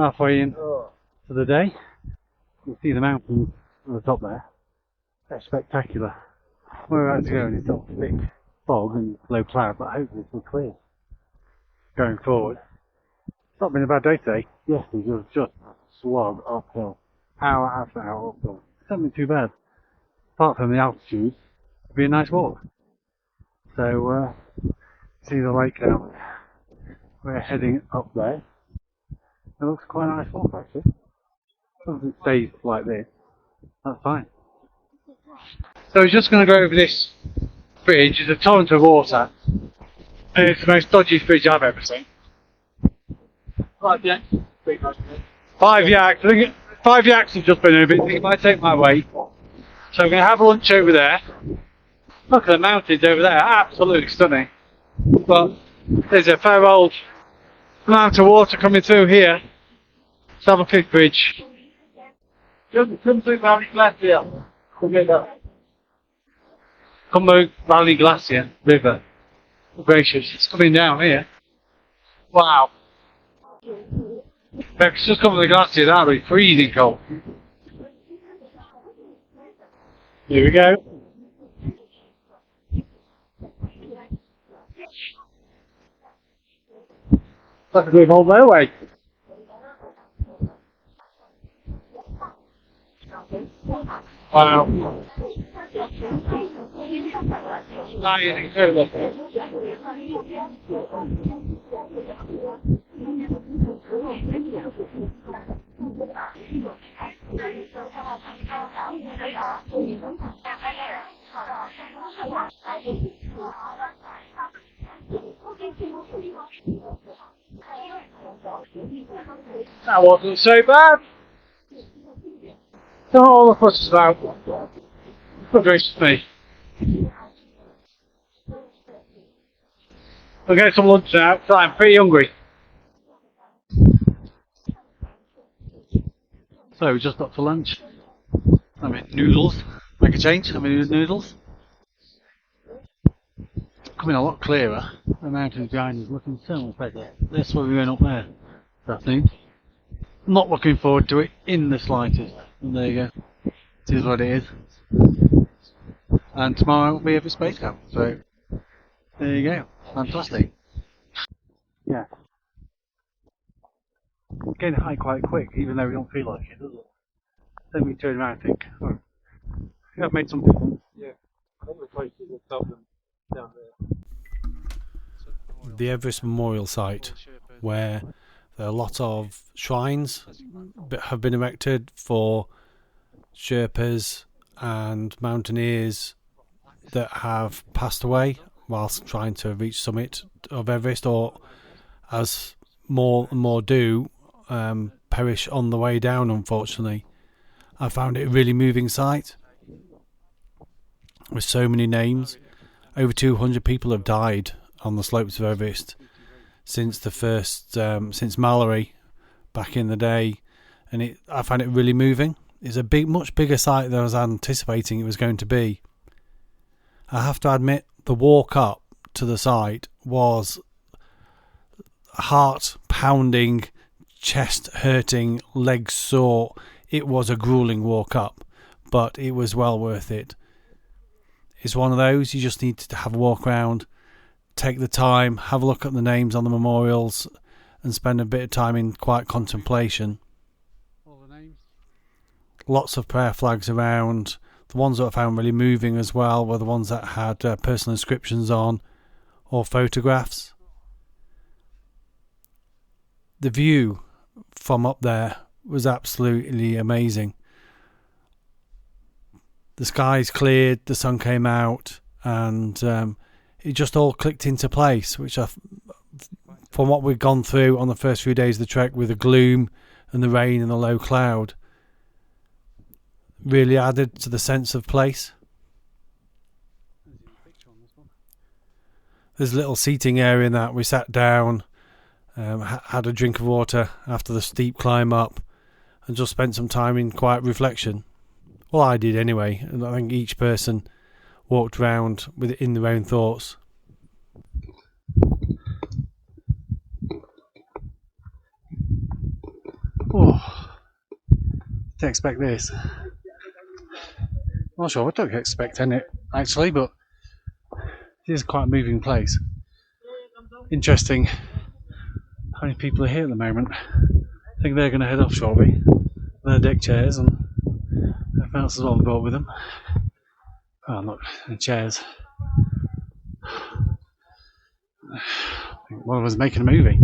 halfway in to the day. You can see the mountains on the top there. They're spectacular. We're about to go and it's not thick fog and low cloud, but hopefully it's clear going forward. It's not been a bad day today. Yes, it was just slog uphill. Hour after hour uphill. It's not been too bad. Apart from the altitude, it'd be a nice walk. So, see the lake down there. We're heading up there. It looks quite a nice walk actually. As long as it stays like this, that's fine. So we're just going to go over this bridge. It's a torrent of water. And it's the most dodgiest bridge I've ever seen. 5 yaks. 5 yaks. I think 5 yaks have just been over it. I think it might take my weight. So we're going to have lunch over there. Look at the mountains over there. Absolutely stunning. But there's a fair old amount of water coming through here. Let's have a quick bridge. Come through Valley Glacier. Come Valley Glacier River. Oh, gracious, it's coming down here. Wow. If it's just come to the glacier, that would be freezing cold. Here we go. That's a good old railway. Wow. Incredible. That wasn't so bad. Not all the fuss is about. Good gracious me. We'll get some lunch now, so I'm pretty hungry. So we just got to lunch. I mean noodles. Make a change. I mean noodles. Coming a lot clearer. The mountains behind us looking so much better. That's why we went up there this afternoon. Not looking forward to it in the slightest. And there you go. It is what it is. And tomorrow will be Everest Base Camp. So there you go. Fantastic. Yeah. Getting high quite quick, even though we don't feel like it, does it? Then we turn around and think, oh, I've made some difference. Yeah. I think the places will tell them down there. The Everest Memorial Site, where there are a lot of shrines that have been erected for Sherpas and mountaineers that have passed away whilst trying to reach summit of Everest, or as more and more do, perish on the way down, unfortunately. I found it a really moving sight with so many names. Over 200 people have died on the slopes of Everest since the first, since Mallory back in the day, and I find it really moving. It's a much bigger site than I was anticipating it was going to be. I have to admit, the walk up to the site was heart-pounding, chest-hurting, legs sore. It was a grueling walk up, but it was well worth it. It's one of those, you just need to have a walk around, take the time, have a look at the names on the memorials, and spend a bit of time in quiet contemplation. All the names. Lots of prayer flags around. The ones that I found really moving as well were the ones that had personal inscriptions on or photographs. The view from up there was absolutely amazing. The skies cleared, the sun came out, and it just all clicked into place, which from what we'd gone through on the first few days of the trek with the gloom and the rain and the low cloud, really added to the sense of place. There's a little seating area in that. We sat down, had a drink of water after the steep climb up, and just spent some time in quiet reflection. Well, I did anyway, and I think each person walked around in their own thoughts. to expect this. Not sure what to expect in it actually, but it is quite a moving place. Interesting how many people are here at the moment. I think they're going to head off shortly. Their deck chairs and everything else is on board with them. Oh look, the chairs. I think one of us making a movie.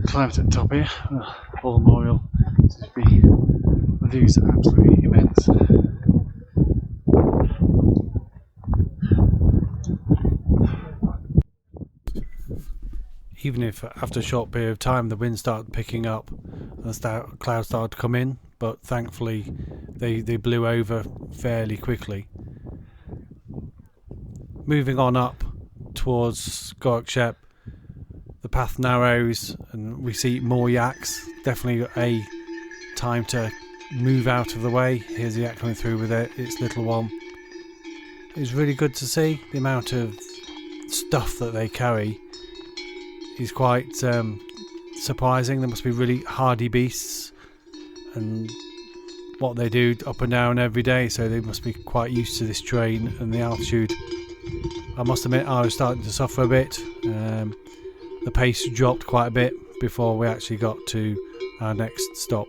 Climbed to the top here. Full memorial. The views are absolutely immense. Even if after a short period of time the wind started picking up and the clouds started to come in, but thankfully they blew over fairly quickly. Moving on up towards Gorkshep, the path narrows and we see more yaks. Definitely a time to move out of the way. Here's the yak coming through with its little one. It's really good to see the amount of stuff that they carry. Is quite surprising. They must be really hardy beasts, and what they do up and down every day, so they must be quite used to this terrain and the altitude. I must admit I was starting to suffer a bit. The pace dropped quite a bit before we actually got to our next stop.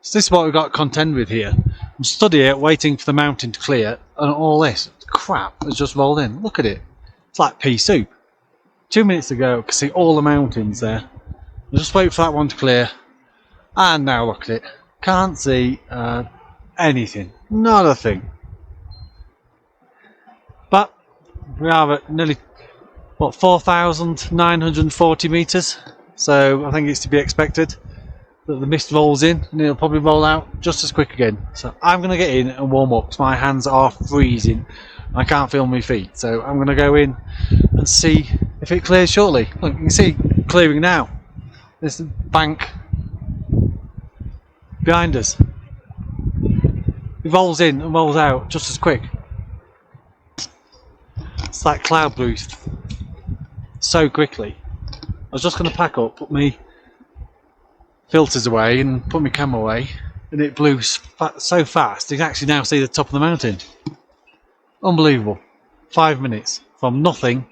So this is what we've got to contend with here. I'm stood here waiting for the mountain to clear, and all this crap has just rolled in. Look at it. It's like pea soup. 2 minutes ago, I could see all the mountains there. I just wait for that one to clear, and now look at it. Can't see anything. Not a thing. But we are at nearly, 4,940 metres. So I think it's to be expected that the mist rolls in and it'll probably roll out just as quick again. So I'm going to get in and warm up because my hands are freezing. I can't feel my feet, so I'm going to go in and see if it clears shortly. Look, you can see clearing now. There's the bank behind us. It rolls in and rolls out just as quick. It's like cloud boost so quickly. I was just going to pack up, put my filters away and put my camera away, and it blew so fast you can actually now see the top of the mountain. Unbelievable. 5 minutes from nothing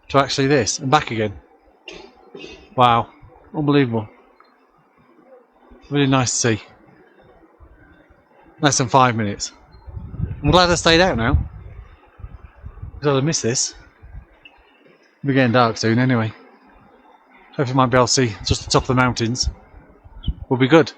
to actually this and back again. Wow, unbelievable. Really nice to see. Less than 5 minutes. I'm glad I stayed out now, because I'd miss this. It'll be getting dark soon anyway. Hopefully I might be able to see just the top of the mountains. Will be good.